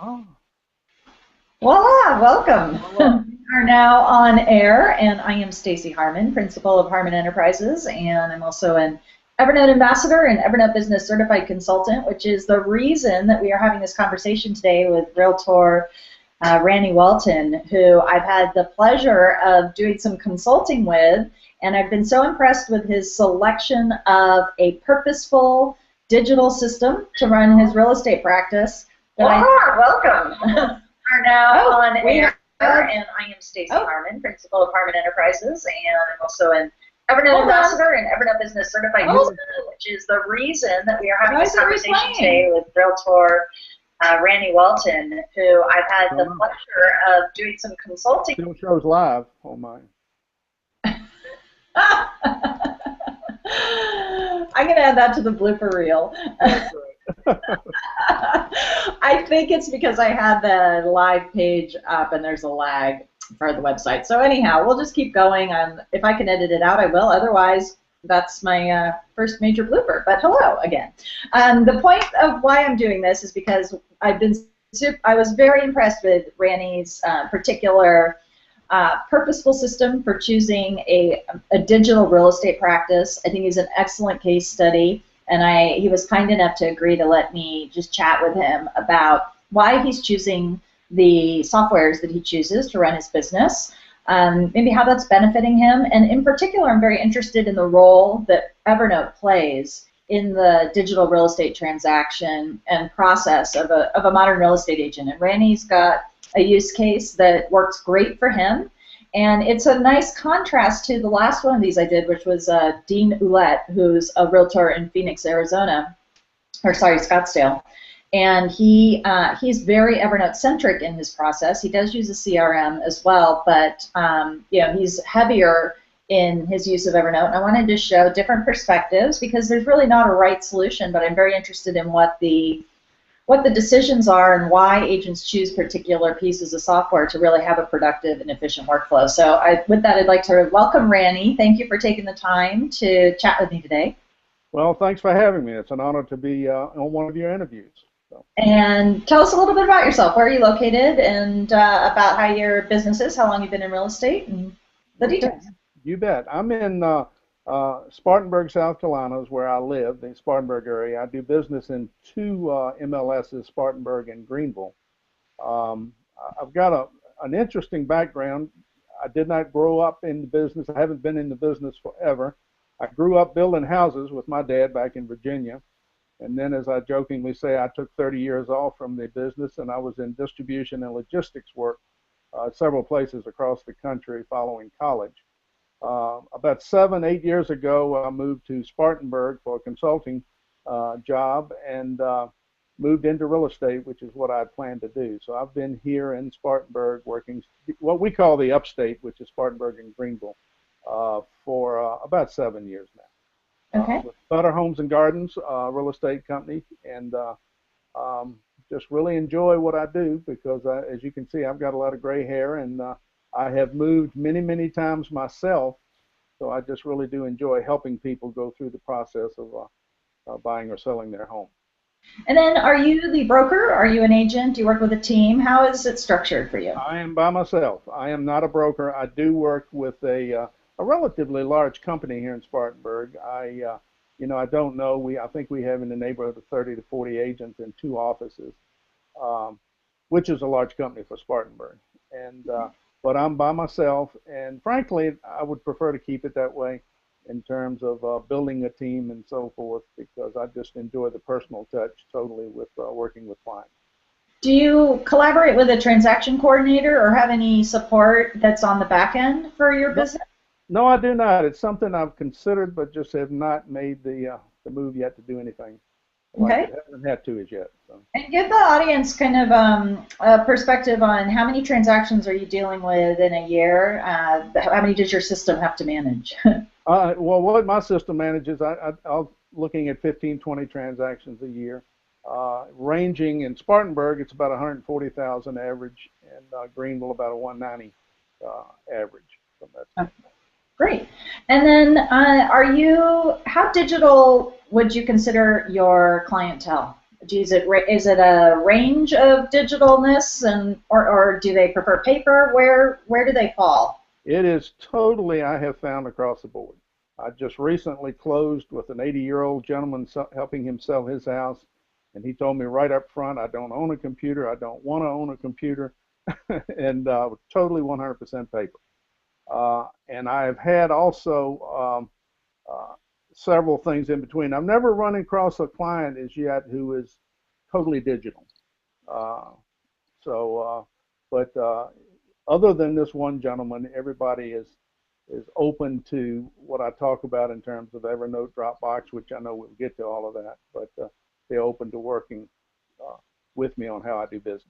Oh, Voila, welcome. voila. We are now on air, and I am Stacey Harmon, principal of Harmon Enterprises, and I'm also an Evernote ambassador and Evernote business certified consultant, which is the reason that we are having this conversation today with Realtor Ranny Welton, who I've had the pleasure of doing some consulting with, and I've been so impressed with his selection of a purposeful digital system to run his real estate practice. Welcome. Are now on air, and I am Stacey Harmon, principal of Harmon Enterprises, and I'm also an Evernote ambassador and Evernote business certified consultant, which is the reason that we are having this conversation today with Realtor Ranny Welton, who I've had the pleasure of doing some consulting. Still shows live on mine. I'm going to add that to the blooper reel. That's right. I think it's because I had the live page up and there's a lag for the website. So anyhow, we'll just keep going. If I can edit it out, I will. Otherwise, that's my first major blooper. But hello again. The point of why I'm doing this is because I was very impressed with Ranny's particular purposeful system for choosing a digital real estate practice. I think he's an excellent case study, and he was kind enough to agree to let me just chat with him about why he's choosing the softwares that he chooses to run his business, maybe how that's benefiting him, and in particular, I'm very interested in the role that Evernote plays in the digital real estate transaction and process of a modern real estate agent. And Randy's got a use case that works great for him. And it's a nice contrast to the last one of these I did, which was Dean Ouellette, who's a realtor in Phoenix, Arizona, or sorry, Scottsdale. And he's very Evernote centric in his process. He does use a CRM as well, but he's heavier in his use of Evernote. And I wanted to show different perspectives because there's really not a right solution, but I'm very interested in what the decisions are and why agents choose particular pieces of software to really have a productive and efficient workflow. So with that, I'd like to welcome Ranny. Thank you for taking the time to chat with me today. Well, thanks for having me. It's an honor to be on one of your interviews. So. And tell us a little bit about yourself. Where are you located, and about how your business is, how long you've been in real estate, and the details. You bet. I'm in Spartanburg, South Carolina is where I live, the Spartanburg area. I do business in two MLSs, Spartanburg and Greenville. Um, I've got an interesting background. I did not grow up in the business. I haven't been in the business forever. I grew up building houses with my dad back in Virginia. And then, as I jokingly say, I took 30 years off from the business, and I was in distribution and logistics work several places across the country following college. About 7, 8 years ago, I moved to Spartanburg for a consulting job and moved into real estate, which is what I planned to do. So I've been here in Spartanburg working what we call the upstate, which is Spartanburg and Greenville, for about 7 years now. Okay. With Sutter Homes and Gardens, real estate company, and just really enjoy what I do because, as you can see, I've got a lot of gray hair, and I have moved many, many times myself, so I just really do enjoy helping people go through the process of buying or selling their home. And then, are you the broker? Are you an agent? Do you work with a team? How is it structured for you? I am by myself. I am not a broker. I do work with a relatively large company here in Spartanburg. I don't know. I think we have in the neighborhood of 30 to 40 agents in two offices, um, which is a large company for Spartanburg. And but I'm by myself, and frankly, I would prefer to keep it that way in terms of building a team and so forth, because I just enjoy the personal touch totally with working with clients. Do you collaborate with a transaction coordinator or have any support that's on the back end for your No, business? no, I do not. It's something I've considered, but just have not made the move yet to do anything like Okay. it. Haven't had to as yet. So. And give the audience kind of a perspective on how many transactions are you dealing with in a year? How many does your system have to manage? Well, what my system manages, I'm looking at 15, 20 transactions a year, ranging in Spartanburg, it's about 140,000 average, and Greenville about a 190 average. So that's Great. And then how digital would you consider your clientele? Is it a range of digitalness, and or do they prefer paper? Where do they fall? It is totally, I have found, across the board. I just recently closed with an 80-year-old gentleman helping him sell his house, and he told me right up front, I don't own a computer, I don't want to own a computer, and totally 100% paper. And I've had also several things in between. I've never run across a client as yet who is totally digital. Uh, so, but other than this one gentleman, everybody is open to what I talk about in terms of Evernote, Dropbox, which I know we'll get to all of that, but they're open to working uh, with me on how I do business.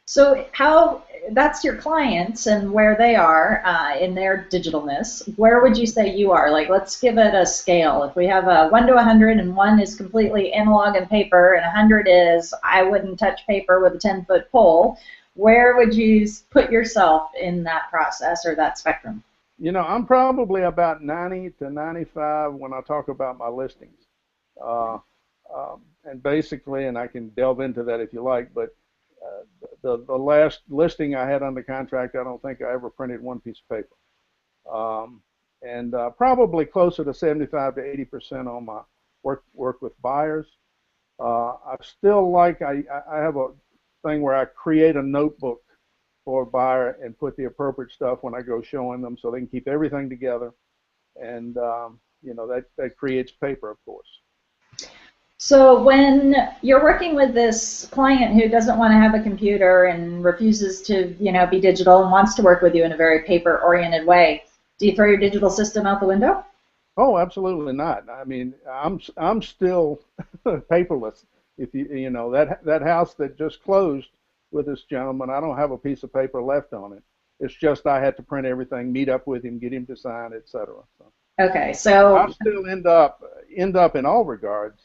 So how that's your clients and where they are in their digitalness. Where would you say you are? Like, let's give it a scale. If we have a 1 to 100, and 1 is completely analog and paper, and 100 is I wouldn't touch paper with a 10-foot pole, where would you put yourself in that process or that spectrum? You know, I'm probably about 90 to 95 when I talk about my listings. Uh, and basically, and I can delve into that if you like, but the last listing I had under contract, I don't think I ever printed one piece of paper. And probably closer to 75 to 80% on my work with buyers. I still like, I have a thing where I create a notebook for a buyer and put the appropriate stuff when I go showing them so they can keep everything together. And, you know, that creates paper, of course. So when you're working with this client who doesn't want to have a computer and refuses to, be digital and wants to work with you in a very paper-oriented way, do you throw your digital system out the window? Oh, absolutely not. I mean, I'm still paperless. If you know that house that just closed with this gentleman, I don't have a piece of paper left on it. It's just I had to print everything, meet up with him, get him to sign, etc. So Okay, so I still end up in all regards.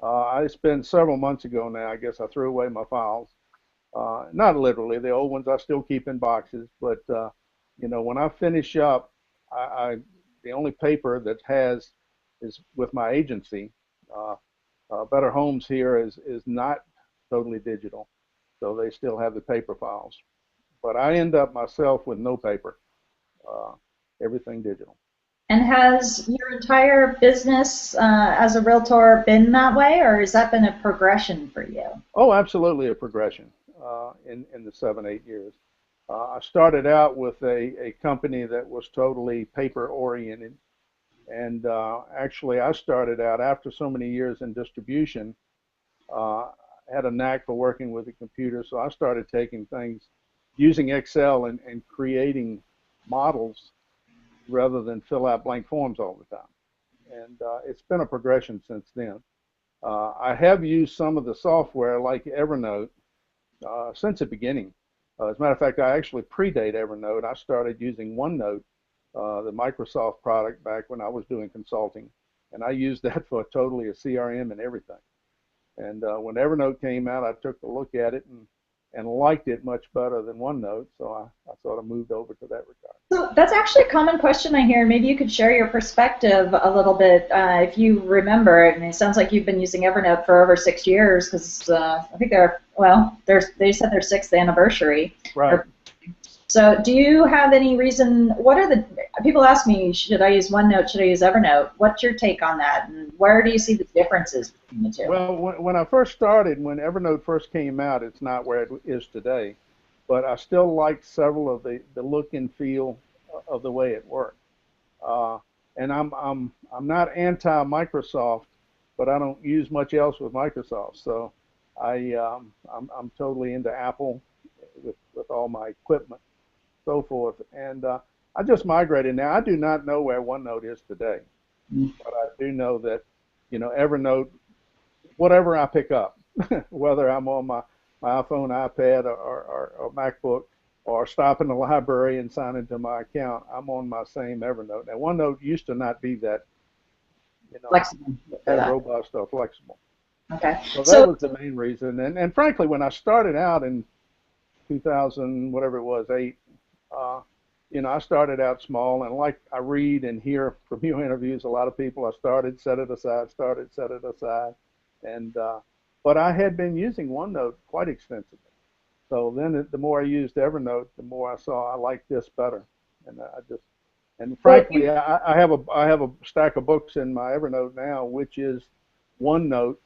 I spent several months ago now. I guess I threw away my files. Not literally, the old ones I still keep in boxes, but you know, when I finish up, I the only paper that has is with my agency. Uh, Better Homes here is not totally digital, so they still have the paper files. But I end up myself with no paper, uh, everything digital. and has your entire business as a realtor been that way, or has that been a progression for you? Oh, absolutely a progression in the 7 8 years. I started out with a company that was totally paper oriented, and actually I started out after so many years in distribution. Uh, had a knack for working with a computer, so I started taking things using Excel and creating models rather than fill out blank forms all the time. And it's been a progression since then. I have used some of the software like Evernote since the beginning. As a matter of fact, I actually predate Evernote. I started using OneNote, the Microsoft product, back when I was doing consulting, and I used that for totally a CRM and everything. And when Evernote came out, I took a look at it and liked it much better than OneNote, so I sort of moved over to that regard. So that's actually a common question I hear. Maybe you could share your perspective a little bit, if you remember. I mean, it sounds like you've been using Evernote for over 6 years, because I think they said their sixth anniversary. Right. So do you have any reason, people ask me, should I use OneNote, should I use Evernote? What's your take on that, and where do you see the differences between the two? Well, when I first started, when Evernote first came out, it's not where it is today, but I still like several of the look and feel of the way it worked. Uh, and I'm not anti Microsoft, but I don't use much else with Microsoft. So I'm totally into Apple with all my equipment, so forth. And I just migrated now. I do not know where OneNote is today, but I do know that Evernote, whatever I pick up, whether I'm on my iPhone, iPad, or MacBook, or stop in the library and sign into my account, I'm on my same Evernote. Now, OneNote used to not be that, you know, Flexible for that that. robust or flexible. Okay. So that So was the main reason. And frankly, when I started out in 2000, whatever it was, 8, uh, I started out small, and like I read and hear from your interviews, a lot of people, I started, set it aside, and but I had been using OneNote quite extensively. So then the more I used Evernote, the more I saw I liked this better. And I just, and Well, frankly, I have a stack of books in my Evernote now, which is OneNote,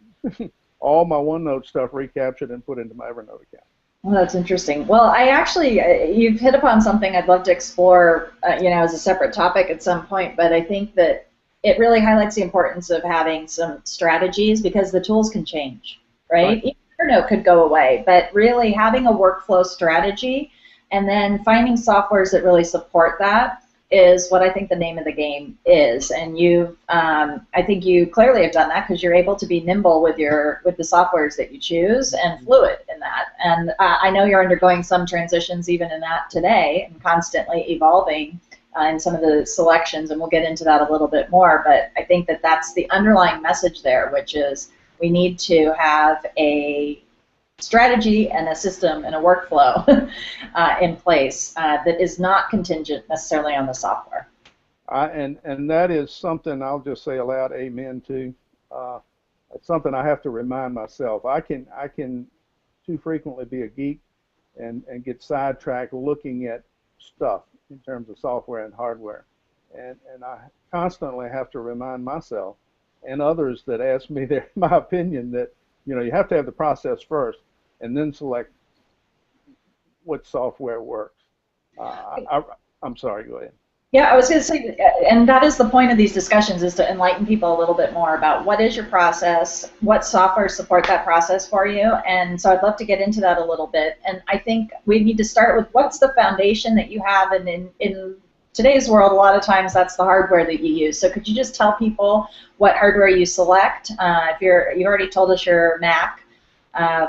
all my OneNote stuff recaptured and put into my Evernote account. well, that's interesting. Well, I actually, you've hit upon something I'd love to explore, as a separate topic at some point, but I think that it really highlights the importance of having some strategies because the tools can change, right? Right. Even Evernote could go away, but really having a workflow strategy and then finding softwares that really support that is what I think the name of the game is. And I think you clearly have done that because you're able to be nimble with the softwares that you choose and fluid in that. And I know you're undergoing some transitions even in that today and constantly evolving in some of the selections, and we'll get into that a little bit more. But I think that that's the underlying message there, which is we need to have a strategy and a system and a workflow in place that is not contingent necessarily on the software. And that is something I'll just say aloud, amen to. Uh, it's something I have to remind myself. I can too frequently be a geek and get sidetracked looking at stuff in terms of software and hardware. And I constantly have to remind myself and others that ask me my opinion that, you have to have the process first and then select what software works. I'm sorry, go ahead. Yeah, I was going to say, and that is the point of these discussions, is to enlighten people a little bit more about what is your process, what software support that process for you, and so I'd love to get into that a little bit. And I think we need to start with what's the foundation that you have, and in today's world, a lot of times that's the hardware that you use. So could you just tell people what hardware you select? If you already told us your Mac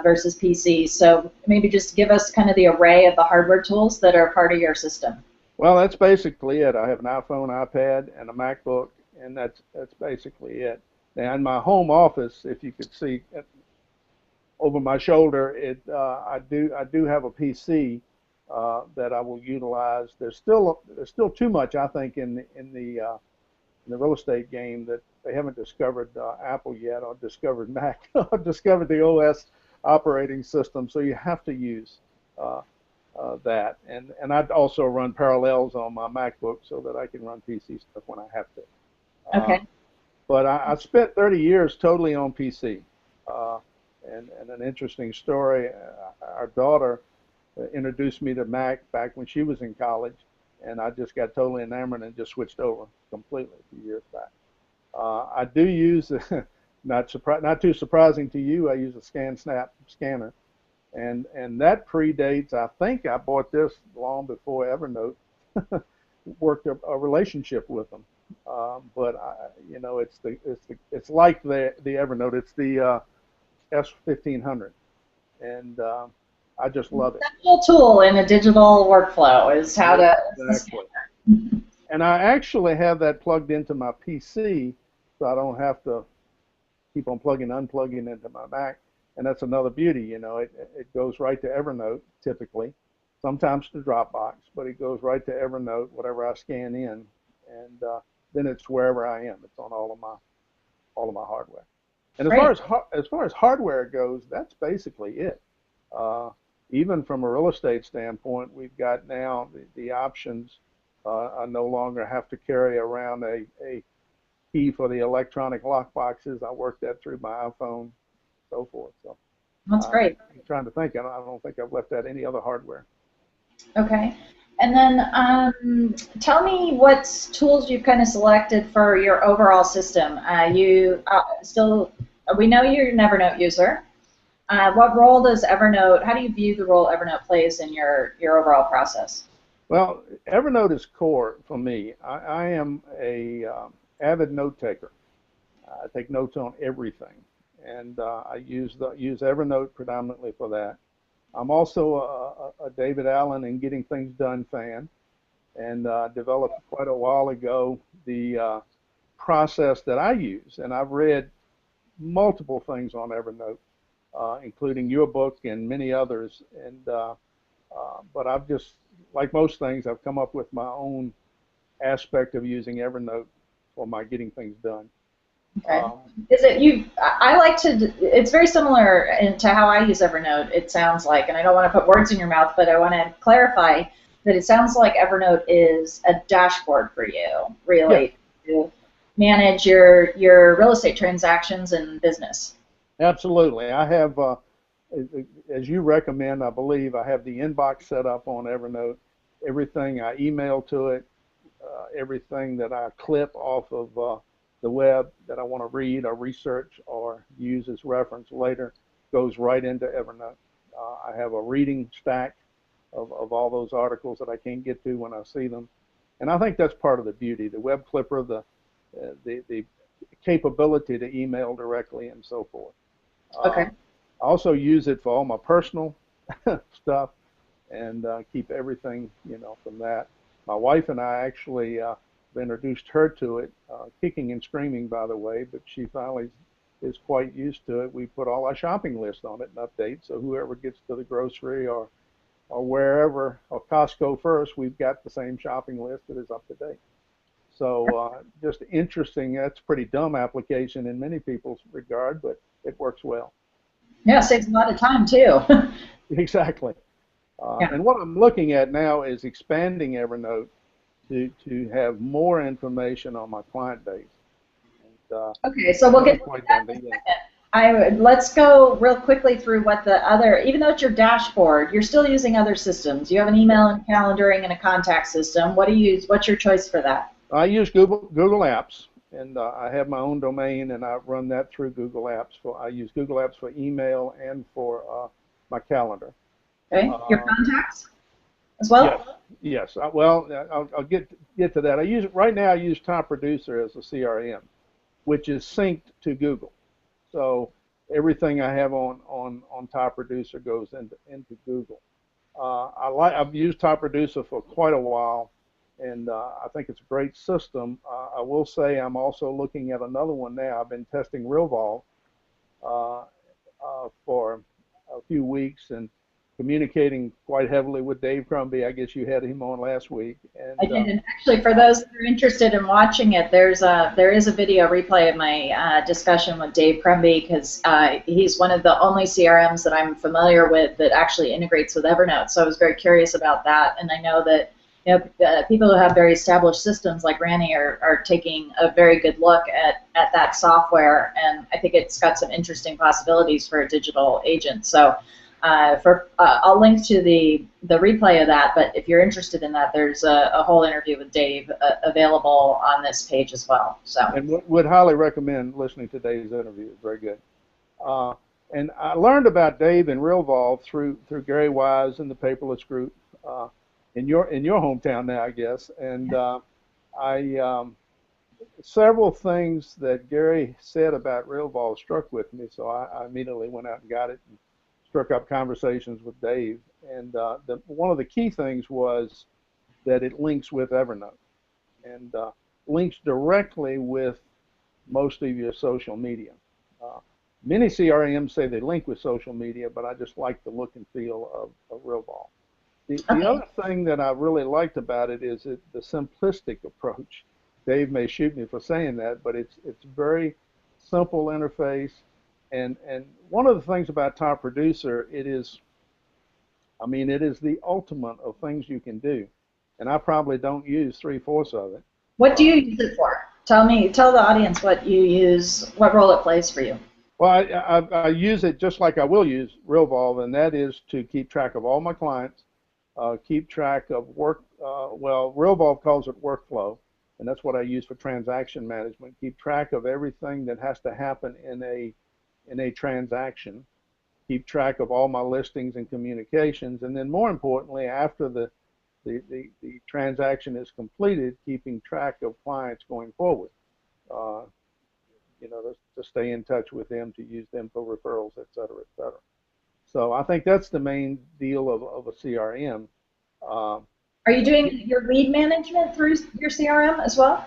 versus PC, so maybe just give us kind of the array of the hardware tools that are part of your system. Well, that's basically it. I have an iPhone, iPad, and a MacBook, and that's basically it. Now, in my home office, if you could see over my shoulder, I do have a PC that I will utilize. There's still too much, I think, in the real estate game that they haven't discovered Apple yet, or discovered Mac, or discovered the OS operating system. So you have to use uh, that. And I also run parallels on my MacBook so that I can run PC stuff when I have to. Uh, Okay. but I spent 30 years totally on PC. Uh, and an interesting story, our daughter introduced me to Mac back when she was in college, and I just got totally enamored and just switched over completely a few years back. I do use, not too surprising to you, I use a ScanSnap scanner, and that predates. I think I bought this long before Evernote worked a relationship with them. But it's like the Evernote. It's the S1500, and I just love it. Essential tool in a digital workflow is how to. Exactly. And I actually have that plugged into my PC, so I don't have to keep on plugging, unplugging into my Mac. And that's another beauty, it goes right to Evernote typically, sometimes to Dropbox, but it goes right to Evernote, whatever I scan in, and then it's wherever I am. It's on all of my hardware. And as far Great. as hardware goes, that's basically it. Uh, Even from a real estate standpoint, we've got now the options. I no longer have to carry around a key for the electronic lock boxes. I work that through my iPhone, so forth. So That's I'm great. trying to think. I don't think I've left out any other hardware. Okay. And then tell me what tools you've kind of selected for your overall system. We know you're an Evernote user. What role does Evernote, how do you view the role Evernote plays in your overall process? Well, Evernote is core for me. I am a avid note taker. I take notes on everything, and I use Evernote predominantly for that. I'm also a David Allen and Getting Things Done fan, and developed quite a while ago the process that I use. And I've read multiple things on Evernote, including your book and many others. But I've just, like most things, I've come up with my own aspect of using Evernote for my getting things done. Okay. Um, Is it you? I like to. It's very similar to how I use Evernote. It sounds like, and I don't want to put words in your mouth, but I want to clarify that it sounds like Evernote is a dashboard for you, yes, really, to manage your real estate transactions and business. absolutely. I have, as you recommend, I believe I have the inbox set up on Evernote. Everything I email to it, everything that I clip off of the web that I want to read or research or use as reference later goes right into Evernote. I have a reading stack of all those articles that I can't get to when I see them. And I think that's part of the beauty, the web clipper, the capability to email directly and so forth. Okay. I also use it for all my personal stuff and keep everything, from that. My wife and I actually introduced her to it, kicking and screaming, by the way, but she finally is quite used to it. We put all our shopping list on it and update, so whoever gets to the grocery or wherever, or Costco first, we've got the same shopping list that is up to date. So just interesting. That's a pretty dumb application in many people's regard, but it works well. Yeah, saves a lot of time too. Exactly. Yeah. And what I'm looking at now is expanding Evernote to have more information on my client base. And Okay, so I we'll get haven't to quite that done in a that yet. second. Let's go real quickly through what the other, even though it's your dashboard, you're still using other systems. You have an Yes. email and calendaring and a contact system. What do you use? What's your choice for that? I use Google Apps, and I have my own domain, and I run that through Google Apps. I use Google Apps for email and for my calendar. Okay, your Um, contacts as yes, well? yes. Well, I'll get to that. I use right now. I use Top Producer as a CRM, which is synced to Google. So everything I have on Top Producer goes into Google. I've used Top Producer for quite a while, and I think it's a great system. I will say I'm also looking at another one now. I've been testing RealVol uh, for a few weeks and communicating quite heavily with Dave Crumby. I guess you had him on last week, I and did, and actually, for I, those that are interested in watching it, there is a video replay of my discussion with Dave Crumby because he's one of the only CRMs that I'm familiar with that actually integrates with Evernote. So I was very curious about that, and I know that people who have very established systems like Ranny are taking a very good look at that software, and I think it's got some interesting possibilities for a digital agent. So I'll link to the replay of that, but if you're interested in that, there's a whole interview with Dave available on this page as well. So and would highly recommend listening to Dave's interview. It's very good. Uh, and I learned about Dave and RealVolve through Gary Wise and the Paperless Group uh, in your hometown now, I guess. And I several things that Gary said about RealVolve struck with me, so I immediately went out and got it and struck up conversations with Dave. And one of the key things was that it links with Evernote and links directly with most of your social media. Uh, Many CRMs say they link with social media, but I just like the look and feel of RealVol. The okay. other thing that I really liked about it is the simplistic approach. Dave may shoot me for saying that, but it's very simple interface. And one of the things about Top Producer, it is the ultimate of things you can do. And I probably don't use three-fourths of it. What do Uh, you use it for? Tell the audience what you use, what role it plays for you. Well, I use it just like I will use RealVolve, and that is to keep track of all my clients, keep track of work. Well, RealVolve calls it workflow, and that's what I use for transaction management. Keep track of everything that has to happen in a transaction. Keep track of all my listings and communications, and then more importantly, after the transaction is completed, keeping track of clients going forward. Uh, to stay in touch with them, to use them for referrals, et cetera, et cetera. So I think that's the main deal of a CRM. Um, Are you doing your lead management through your CRM as well?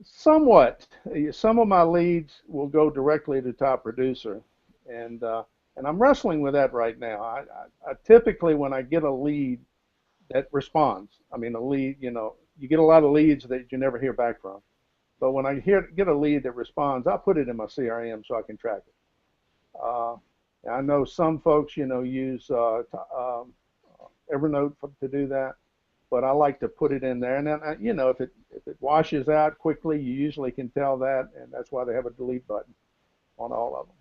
Somewhat, some of my leads will go directly to Top Producer, and uh, and I'm wrestling with that right now. I typically, when I get a lead that responds, I mean a lead, you get a lot of leads that you never hear back from. But when I get a lead that responds, I put it in my CRM so I can track it. Uh, I know some folks, use Evernote to do that, but I like to put it in there. And then, if it washes out quickly, you usually can tell that, and that's why they have a delete button on all of them.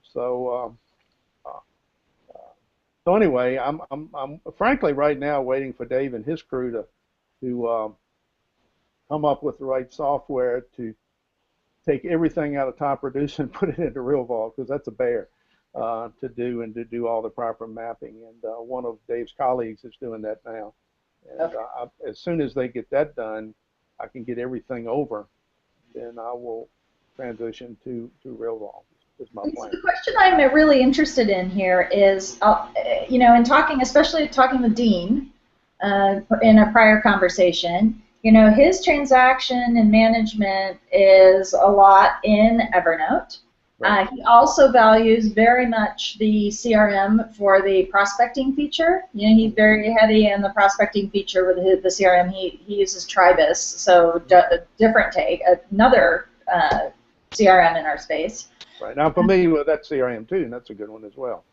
So anyway, I'm frankly right now waiting for Dave and his crew to come up with the right software to take everything out of Top Reduce and put it into RealVault, because that's a bear to do, and to do all the proper mapping. And one of Dave's colleagues is doing that now. And Okay. as soon as they get that done, I can get everything over. Then I will transition to RealVault. Is my plan. The question I'm really interested in here is, in talking, especially talking with Dean in a prior conversation, his transaction and management is a lot in Evernote. Right. He also values very much the CRM for the prospecting feature. He's very heavy in the prospecting feature with the CRM. He uses Tribus, so different take, another CRM in our space. Right. Now, I'm familiar with that CRM too, and that's a good one as well.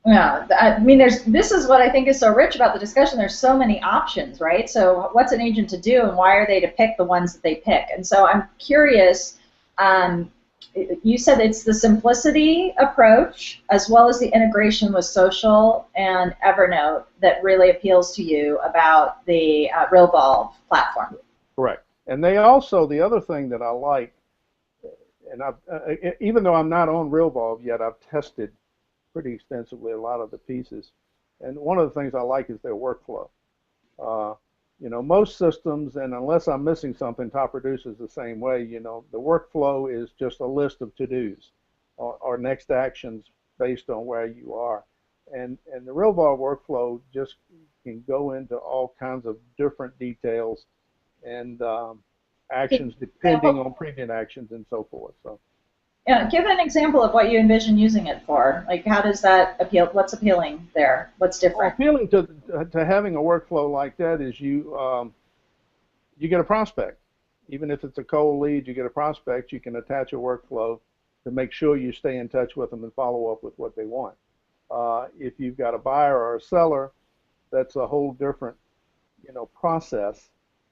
Yeah, I mean, this is what I think is so rich about the discussion. There's so many options, right? So what's an agent to do, and why are they to pick the ones that they pick? And so I'm curious, you said it's the simplicity approach as well as the integration with social and Evernote that really appeals to you about the RealVault platform. Correct. And they also, the other thing that I like, and even though I'm not on RealVault yet, I've tested pretty extensively a lot of the pieces. And one of the things I like is their workflow. Most systems, and unless I'm missing something, Top Reduce is the same way. The workflow is just a list of to-dos or next actions based on where you are. And the RealVault workflow just can go into all kinds of different details and actions depending on previous actions and so forth. So. Yeah, give an example of what you envision using it for. Like, how does that appeal? What's appealing there? What's different? Well, appealing to having a workflow like that is you get a prospect. Even if it's a cold lead, you get a prospect, you can attach a workflow to make sure you stay in touch with them and follow up with what they want. If you've got a buyer or a seller, that's a whole different process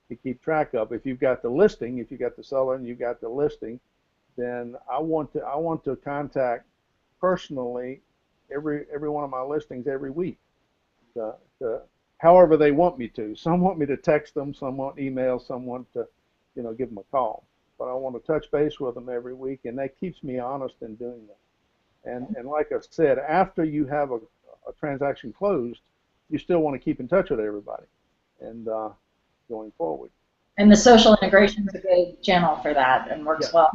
to keep track of. If you've got the listing, if you've got the seller and you've got the listing, then I want to contact personally every one of my listings every week, however they want me to. Some want me to text them, some want email, some want to give them a call. But I want to touch base with them every week, and that keeps me honest in doing that. And like I said, after you have a transaction closed, you still want to keep in touch with everybody and going forward. And the social integration is a good channel for that and works well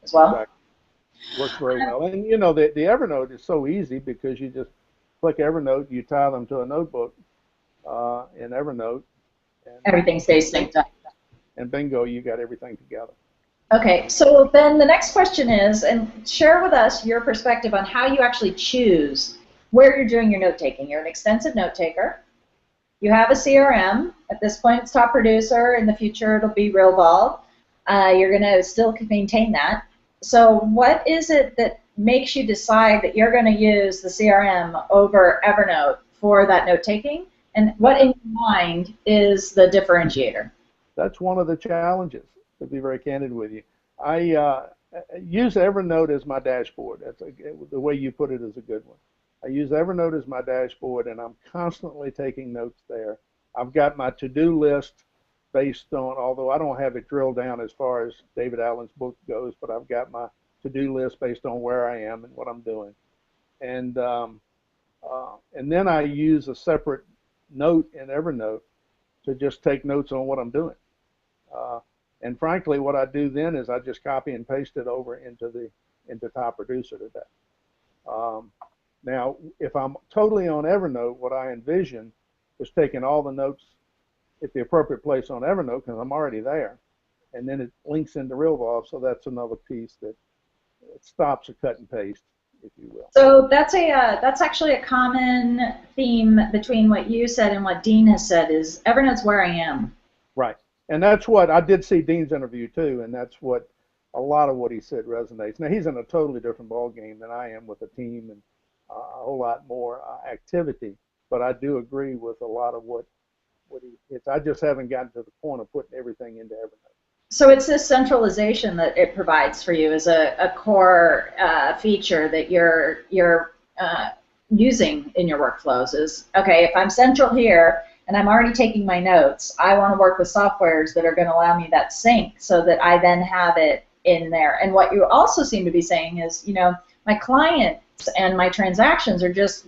as well. Exactly. Works very well. And the Evernote is so easy because you just click Evernote, you tie them to a notebook in Evernote. And everything stays synced up. And bingo, you got everything together. Okay, so then the next question is, and share with us your perspective on how you actually choose where you're doing your note taking. You're an extensive note taker. You have a CRM. At this point, it's Top Producer. In the future, it'll be RealVault. You're going to still maintain that. So what is it that makes you decide that you're going to use the CRM over Evernote for that note taking? And what in your mind is the differentiator? That's one of the challenges, to be very candid with you. I use Evernote as my dashboard. The way you put it is a good one. I use Evernote as my dashboard, and I'm constantly taking notes there. I've got my to-do list based on, although I don't have it drilled down as far as David Allen's book goes, but I've got my to-do list based on where I am and what I'm doing. And then I use a separate note in Evernote to just take notes on what I'm doing. And frankly, what I do then is I just copy and paste it over into Top Producer today. Now, if I'm totally on Evernote, what I envision is taking all the notes at the appropriate place on Evernote because I'm already there, and then it links into RealVault, so that's another piece that it stops a cut and paste, if you will. So that's actually a common theme between what you said and what Dean has said is Evernote's where I am. Right, and that's what I did see Dean's interview too, and that's what a lot of what he said resonates. Now he's in a totally different ball game than I am with a team and a whole lot more activity. But I do agree with a lot of what he hits. I just haven't gotten to the point of putting everything into Evernote. So it's this centralization that it provides for you as a core feature that you're using in your workflows is, okay, if I'm central here and I'm already taking my notes, I want to work with softwares that are going to allow me that sync so that I then have it in there. And what you also seem to be saying is, my clients and my transactions are just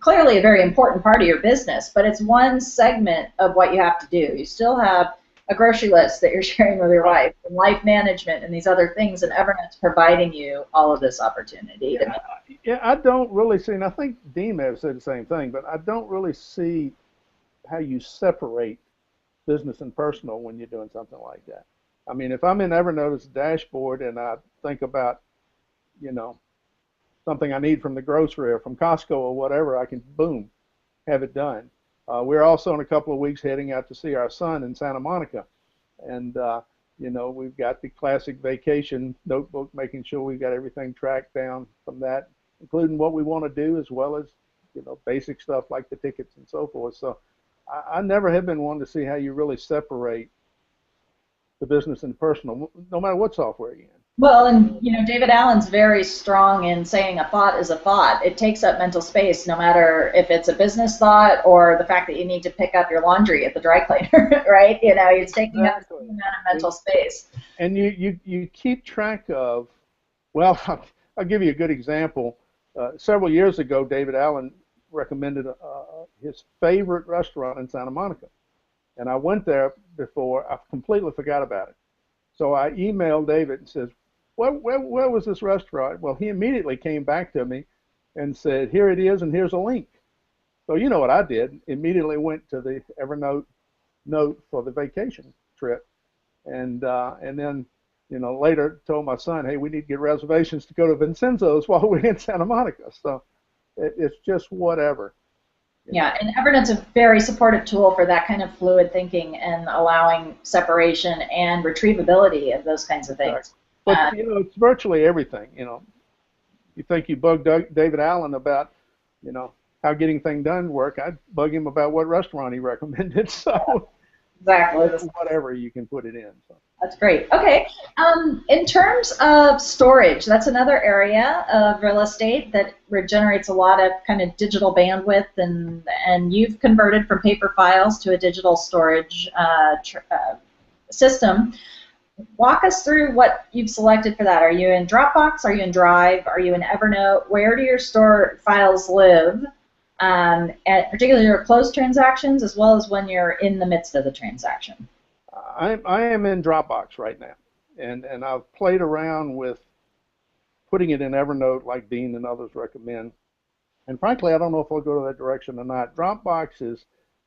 clearly a very important part of your business, but it's one segment of what you have to do. You still have a grocery list that you're sharing with your wife, and life management, and these other things, and Evernote's providing you all of this opportunity. Yeah, I don't really see, and I think Dean may have said the same thing, but I don't really see how you separate business and personal when you're doing something like that. I mean, if I'm in Evernote's dashboard and I think about, something I need from the grocery or from Costco or whatever, I can, boom, have it done. We're also in a couple of weeks heading out to see our son in Santa Monica. And, we've got the classic vacation notebook, making sure we've got everything tracked down from that, including what we want to do as well as, basic stuff like the tickets and so forth. So I never have been one to see how you really separate the business and personal, no matter what software you're in. Well, and David Allen's very strong in saying a thought is a thought. It takes up mental space, no matter if it's a business thought or the fact that you need to pick up your laundry at the dry cleaner, right? It's taking up a amount of mental space. And you keep track of. Well, I'll give you a good example. Several years ago, David Allen recommended his favorite restaurant in Santa Monica, and I went there before. I completely forgot about it. So I emailed David and says, where was this restaurant? Well, he immediately came back to me and said, here it is, and here's a link. So you know what I did? Immediately went to the Evernote note for the vacation trip, and then later told my son, hey, we need to get reservations to go to Vincenzo's while we're in Santa Monica. So it's just whatever. Yeah, and Evernote's a very supportive tool for that kind of fluid thinking and allowing separation and retrievability of those kinds of things. But it's virtually everything. You think you bug David Allen about, how getting things done work. I'd bug him about what restaurant he recommended. So exactly, whatever you can put it in. So. That's great. Okay. In terms of storage, that's another area of real estate that generates a lot of kind of digital bandwidth, and you've converted from paper files to a digital storage system. Walk us through what you've selected for that. Are you in Dropbox? Are you in Drive? Are you in Evernote? Where do your store files live? And particularly your closed transactions, as well as when you're in the midst of the transaction. I am in Dropbox right now, and I've played around with putting it in Evernote like Dean and others recommend. And frankly, I don't know if I'll go to that direction or not. Dropbox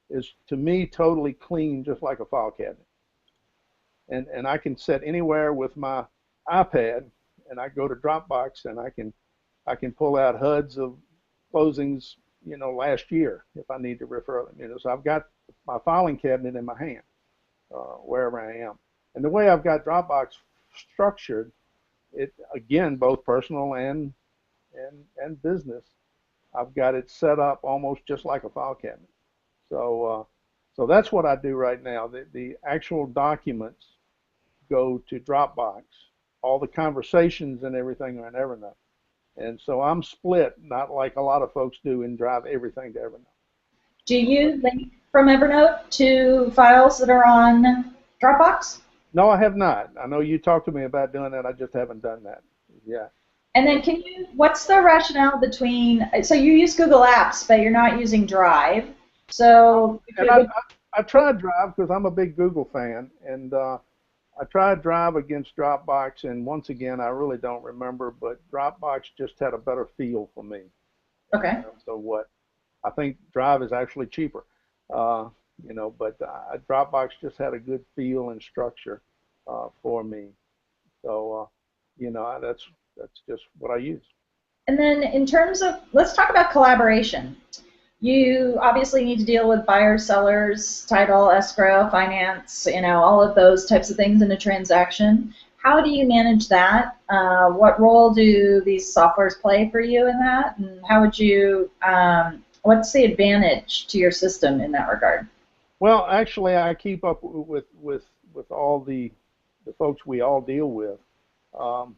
is to me totally clean, just like a file cabinet. And I can set anywhere with my iPad, and I go to Dropbox, and I can pull out HUDs of closings, last year if I need to refer them. So I've got my filing cabinet in my hand. Wherever I am. And the way I've got Dropbox structured, it again, both personal and business, I've got it set up almost just like a file cabinet. So that's what I do right now. The actual documents go to Dropbox. All the conversations and everything are in Evernote. And so I'm split, not like a lot of folks do, and drive everything to Evernote. Do you link from Evernote to files that are on Dropbox? No, I have not. I know you talked to me about doing that. I just haven't done that. Yeah. And then what's the rationale between, so you use Google Apps, but you're not using Drive. So I tried Drive because I'm a big Google fan, and I tried Drive against Dropbox, and once again, I really don't remember, but Dropbox just had a better feel for me. Okay. So I think Drive is actually cheaper, but Dropbox just had a good feel and structure for me. So, that's just what I use. And then in terms of, let's talk about collaboration. You obviously need to deal with buyers, sellers, title, escrow, finance, all of those types of things in a transaction. how do you manage that? What role do these softwares play for you in that? And how would you, what's the advantage to your system in that regard? Well, actually, I keep up with all the folks we all deal with. Um,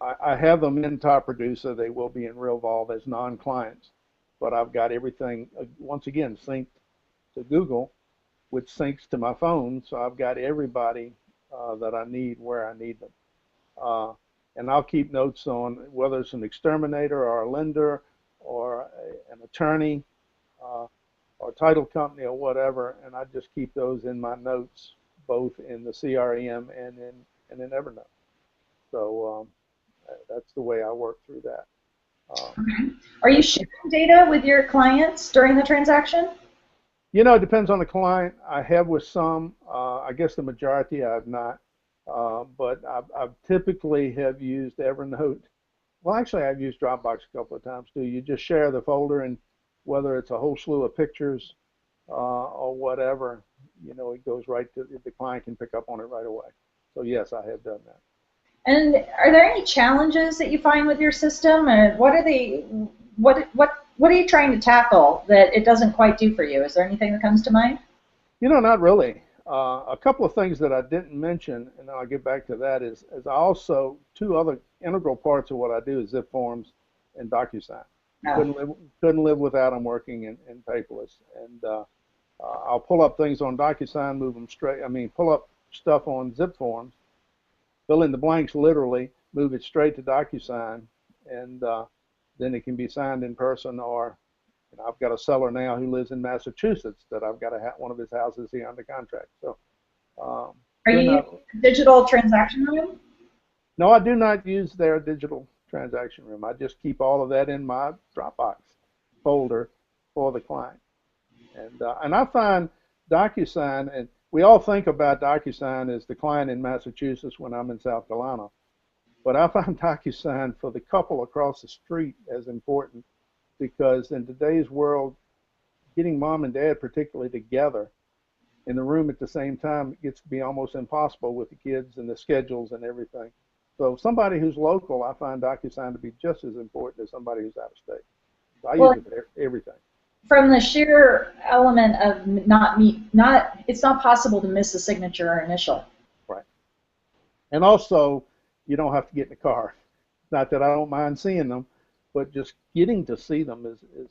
I have them in Top Producer. They will be in RealVolve as non-clients, but I've got everything once again synced to Google, which syncs to my phone. So I've got everybody that I need where I need them. Uh, and I'll keep notes on whether it's an exterminator or a lender or an attorney uh, or title company or whatever, and I just keep those in my notes, both in the CRM and in Evernote. So that's the way I work through that. Okay. Are you sharing data with your clients during the transaction? It depends on the client. I have with some. I guess the majority I have not. But I've typically have used Evernote. Well, actually, I've used Dropbox a couple of times too. You just share the folder, and whether it's a whole slew of pictures or whatever, it goes right to the client can pick up on it right away. So yes, I have done that. And are there any challenges that you find with your system, or what are the what are you trying to tackle that it doesn't quite do for you? Is there anything that comes to mind? Not really. A couple of things that I didn't mention, and I'll get back to that, is I also, two other integral parts of what I do is zip forms and DocuSign. No. Couldn't live without them working in paperless. And I'll pull up things on DocuSign, move them straight. I mean, pull up stuff on zip forms, fill in the blanks literally, move it straight to DocuSign, and then it can be signed in person or I've got a seller now who lives in Massachusetts that I've got one of his houses here under contract. So, Are you using digital transaction room? no, I do not use their digital transaction room. I just keep all of that in my Dropbox folder for the client. And I find DocuSign, and we all think about DocuSign as the client in Massachusetts when I'm in South Carolina, but I find DocuSign for the couple across the street as important because in today's world, getting mom and dad particularly together in the room at the same time gets to be almost impossible with the kids and the schedules and everything. So somebody who's local, I find DocuSign to be just as important as somebody who's out of state. So I use it for everything. From the sheer element of it's not possible to miss a signature or initial. Right. And also, you don't have to get in the car. Not that I don't mind seeing them, but just getting to see them is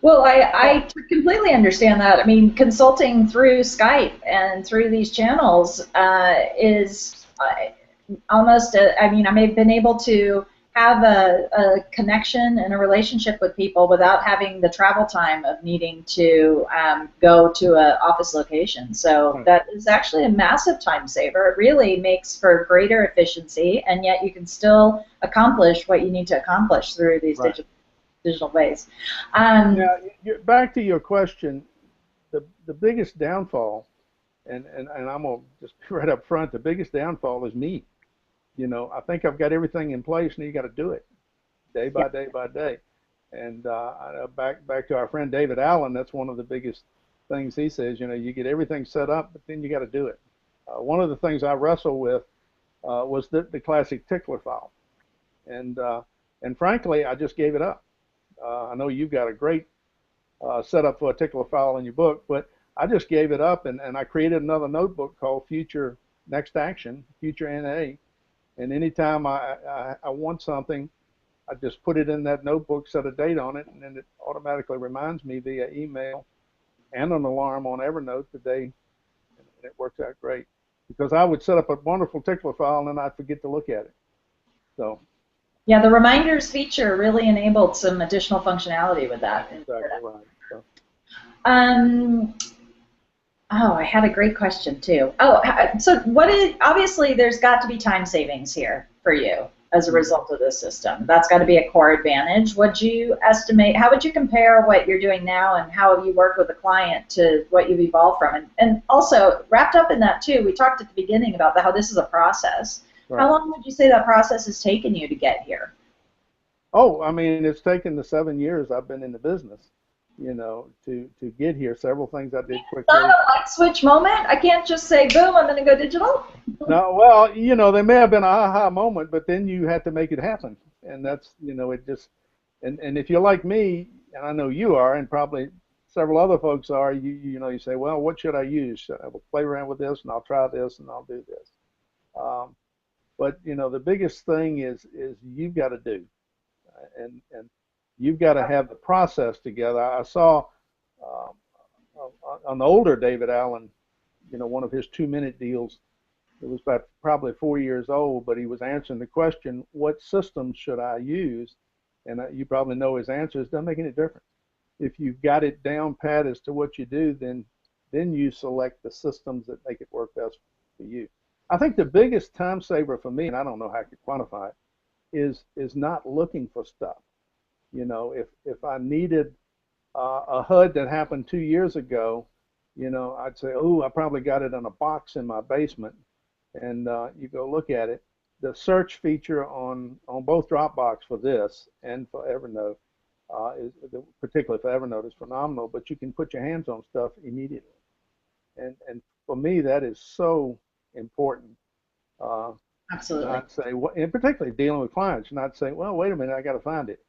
Well, I completely understand that. I mean, consulting through Skype and through these channels is almost, I mean, I've been able to have a connection and a relationship with people without having the travel time of needing to go to an office location. So that is actually a massive time saver. It really makes for greater efficiency, and yet you can still accomplish what you need to accomplish through these digital ways. Now, back to your question, the biggest downfall, and I'm going to just be right up front, the biggest downfall is me. I think I've got everything in place, and you got to do it day by day by day. And back to our friend David Allen, that's one of the biggest things he says. You get everything set up, but then you got to do it. One of the things I wrestle with was the classic tickler file, and frankly, I just gave it up. I know you've got a great setup for a tickler file in your book, but I just gave it up, and I created another notebook called Future Next Action, Future NA. And anytime I want something, I just put it in that notebook, set a date on it, and then it automatically reminds me via email and an alarm on Evernote the day, and it works out great. Because I would set up a wonderful tickler file and then I'd forget to look at it. So. Yeah, the reminders feature really enabled some additional functionality with that. Exactly right. So. Oh, I had a great question too. Oh, so obviously there's got to be time savings here for you as a result of this system. That's got to be a core advantage. Would you estimate, how would you compare what you're doing now and how you work with a client to what you've evolved from? And also, wrapped up in that too, we talked at the beginning about how this is a process. Right. How long would you say that process has taken you to get here? Oh, I mean, it's taken the 7 years I've been in the business. to get here. Several things I did It's not quickly. a light switch moment. I can't just say, boom, I'm going to go digital. No, well, there may have been an aha moment, but then you had to make it happen, and that's, it just, and if you're like me, and I know you are, and probably several other folks are, you say, well, what should I use? Should I play around with this, and I'll try this, and I'll do this. Um, but the biggest thing is you've got to do, and you've got to have the process together. I saw um, on the older David Allen, one of his 2-minute deals. It was about probably 4 years old, but he was answering the question, what system should I use? And you probably know his answer. It doesn't make any difference. If you've got it down pat as to what you do, then you select the systems that make it work best for you. I think the biggest time saver for me, and I don't know how I could quantify it, is not looking for stuff. If I needed a HUD that happened 2 years ago, I'd say, oh, I probably got it in a box in my basement, and you go look at it. The search feature on both Dropbox for this and for Evernote, particularly for Evernote, is phenomenal. But you can put your hands on stuff immediately, and for me that is so important. Uh, Absolutely. not say, and particularly dealing with clients, not say, well, wait a minute, I got to find it.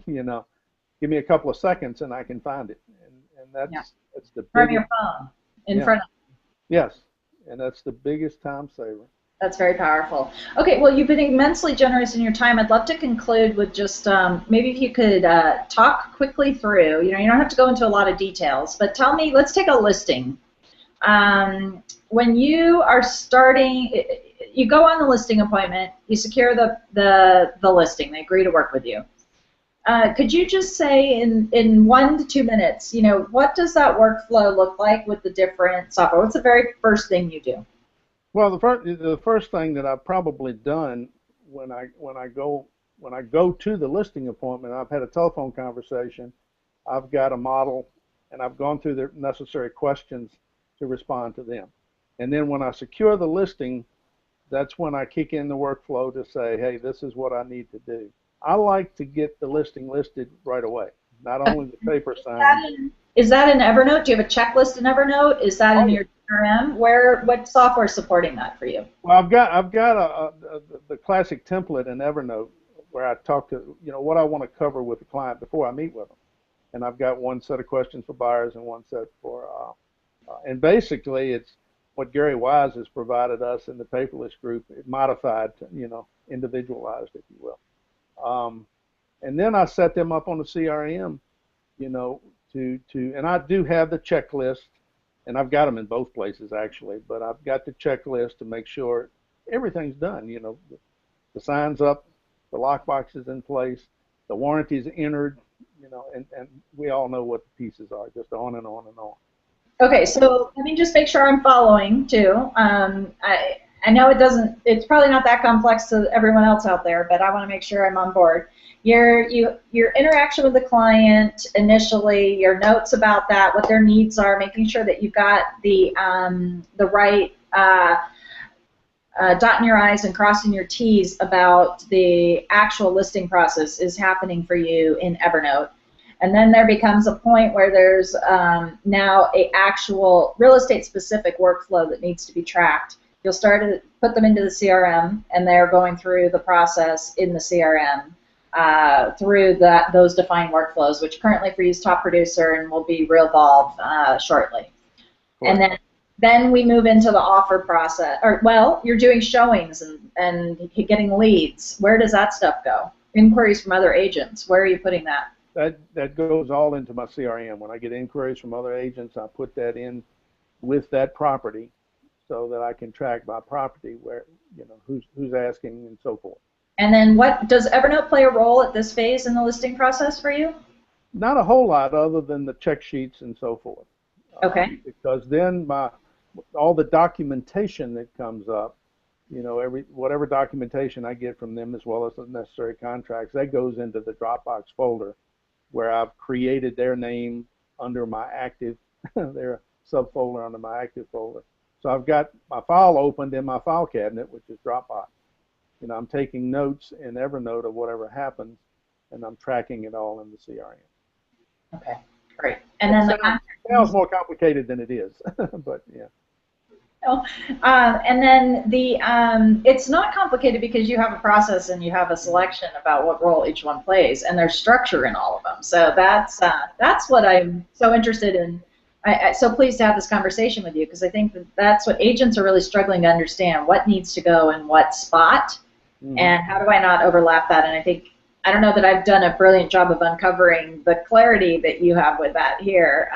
you know, Give me a couple of seconds and I can find it, and Yeah. that's the From biggest. your phone in Yeah. front of. Yes, and that's the biggest time saver. That's very powerful. Okay, well, you've been immensely generous in your time. I'd love to conclude with just maybe if you could talk quickly through, you don't have to go into a lot of details, but tell me, let's take a listing. When you are starting, you go on the listing appointment, you secure the listing, they agree to work with you. Could you just say in 1 to 2 minutes, what does that workflow look like with the different software? What's the very first thing you do? Well, the first thing that I've probably done when I go to the listing appointment, I've had a telephone conversation, I've got a model, and I've gone through the necessary questions to respond to them. And then when I secure the listing, that's when I kick in the workflow to say, hey, this is what I need to do. I like to get the listing listed right away, not only the paper signed. Is that in Evernote? Do you have a checklist in Evernote? Is that Oh in yeah. your CRM? What software is supporting that for you? Well, I've got the classic template in Evernote where I talk to what I want to cover with the client before I meet with them, and I've got one set of questions for buyers and one set for and basically it's what Gary Wise has provided us in the paperless group, modified, individualized, if you will. And then I set them up on the CRM, you know, and I do have the checklist, and I've got them in both places actually, but I've got the checklist to make sure everything's done. The sign's up, the lockbox is in place, the warranty's entered, and we all know what the pieces are, just on and on and on. Okay, so let me just make sure I'm following too. I know it's probably not that complex to everyone else out there, but I want to make sure I'm on board. Your interaction with the client initially, your notes about that, what their needs are, making sure that you've got the right dotting your I's and crossing your T's about the actual listing process is happening for you in Evernote. And then there becomes a point where there's now a actual real estate specific workflow that needs to be tracked. You'll start to put them into the CRM, and they're going through the process in the CRM through those defined workflows, which currently for you is Top Producer and will be RealVolve shortly. Correct. And then we move into the offer process. Or well, you're doing showings and getting leads. Where does that stuff go? Inquiries from other agents. Where are you putting that? That goes all into my CRM. When I get inquiries from other agents, I put that in with that property so that I can track my property, where who's asking and so forth. And then what does Evernote play a role at this phase in the listing process for you? Not a whole lot other than the check sheets and so forth. Okay. Because then all the documentation that comes up, whatever documentation I get from them as well as the necessary contracts, that goes into the Dropbox folder where I've created their name under my active, their subfolder under my active folder. So I've got my file opened in my file cabinet, which is Dropbox. I'm taking notes in Evernote of whatever happens, and I'm tracking it all in the CRM. Okay, great. And It then the sounds more complicated than it is, but yeah. oh, and then it's not complicated because you have a process and you have a selection about what role each one plays, and there's structure in all of them. So that's what I'm so interested in. So pleased to have this conversation with you because I think that's what agents are really struggling to understand: what needs to go in what spot, Hmm. and how do I not overlap that? And I think I don't know that I've done a brilliant job of uncovering the clarity that you have with that here,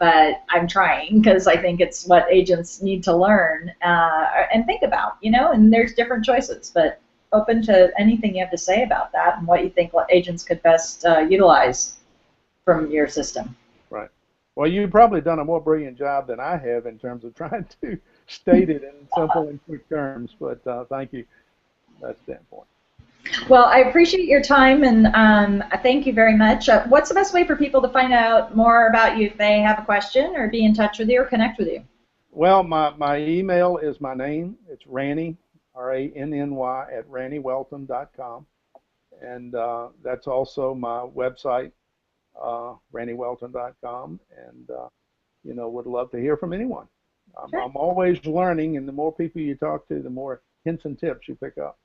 but I'm trying because I think it's what agents need to learn and think about, and there's different choices, but open to anything you have to say about that and what you think agents could best utilize from your system. Right. Well, you've probably done a more brilliant job than I have in terms of trying to state it in simple and quick terms, but thank you from that standpoint. Well, I appreciate your time and thank you very much. What's the best way for people to find out more about you if they have a question or be in touch with you or connect with you? Well, my email is my name. It's Ranny, Ranny, at rannywelton.com. And that's also my website, rannywelton.com. And, would love to hear from anyone. Sure. I'm always learning, and the more people you talk to, the more hints and tips you pick up.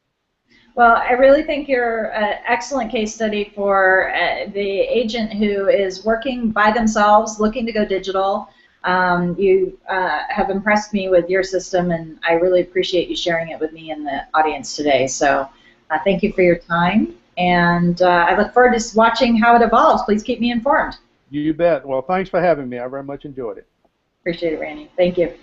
Well, I really think you're an excellent case study for the agent who is working by themselves, looking to go digital. You have impressed me with your system, and I really appreciate you sharing it with me and the audience today. So thank you for your time, and I look forward to watching how it evolves. Please keep me informed. You bet. Well, thanks for having me. I very much enjoyed it. Appreciate it, Randy. Thank you.